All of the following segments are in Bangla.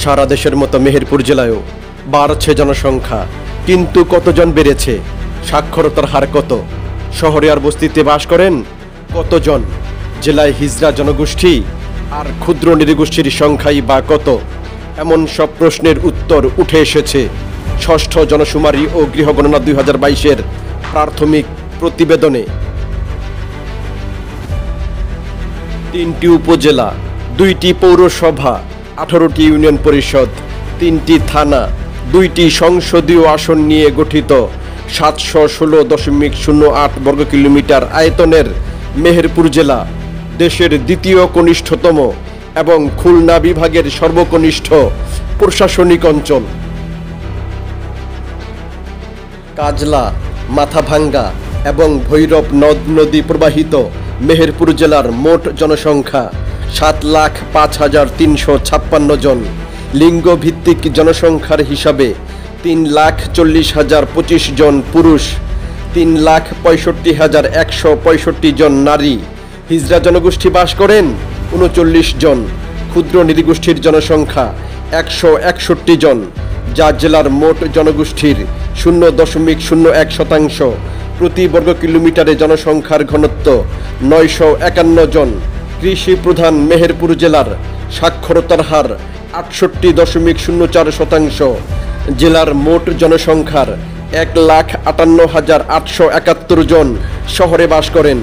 সারা দেশের মতো মেহেরপুর জেলায়ও বাড়ছে জনসংখ্যা, কিন্তু কতজন বেড়েছে? সাক্ষরতার হার কত? শহরে আর বস্তিতে বাস করেন কতজন? জেলায় হিজড়া জনগোষ্ঠী আর ক্ষুদ্র নৃগোষ্ঠীর সংখ্যাই বা কত? এমন সব প্রশ্নের উত্তর উঠে এসেছে ষষ্ঠ জনশুমারি ও গৃহগণনা 2022-এর প্রাথমিক প্রতিবেদনে। 3টি উপজেলা, 2টি পৌরসভা, 18টি ইউনিয়ন পরিষদ, 3টি থানা, 2টি সংসদীয় আসন নিয়ে গঠিত 716.08 বর্গ কিলোমিটার আয়তনের মেহেরপুর জেলা দেশের দ্বিতীয় কনিষ্ঠতম এবং খুলনা বিভাগের সর্বকনিষ্ঠ প্রশাসনিক অঞ্চল। কাজলা, মাথাভাঙ্গা এবং ভৈরব নদ নদী প্রবাহিত মেহেরপুর জেলার মোট জনসংখ্যা 7,05,356 জন। লিঙ্গভিত্তিক জনসংখ্যার হিসাবে 3,40,025 জন পুরুষ, 3,65,165 জন নারী। হিজড়া জনগোষ্ঠী বাস করেন 39 জন। ক্ষুদ্র নৃগোষ্ঠীর জনসংখ্যা 161 জন, যা জেলার মোট জনগোষ্ঠীর 0.01%। প্রতি বর্গ কিলোমিটারে জনসংখ্যার ঘনত্ব 951 জন। কৃষি প্রধান মেহেরপুর জেলার সাক্ষরতার হার 68.04%। জেলার মোট জনসংখ্যার 1,58,871 জন শহরে বাস করেন,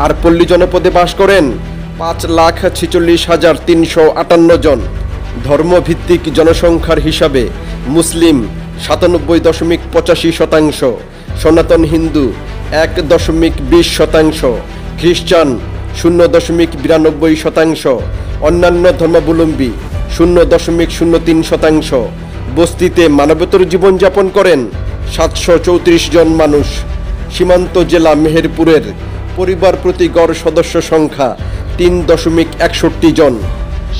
আর পল্লী জনপদে বাস করেন 5,46,358 জন। ধর্মভিত্তিক জনসংখ্যার হিসাবে মুসলিম 97.85%, সনাতন হিন্দু 1.20%, খ্রিস্টান 0.92%, অন্যান্য ধর্মাবলম্বী 0.03%। বস্তিতে মানবেতর জীবনযাপন করেন 734 জন মানুষ। সীমান্ত জেলা মেহেরপুরের পরিবার প্রতি গড় সদস্য সংখ্যা 3.61 জন।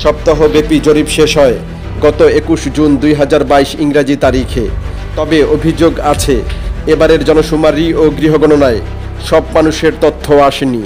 সপ্তাহব্যাপী জরিপ শেষ হয় গত 21 জুন 2022 ইংরাজি তারিখে। তবে অভিযোগ আছে, এবারের জনশুমারি ও গৃহগণনায় সব মানুষের তথ্য আসেনি।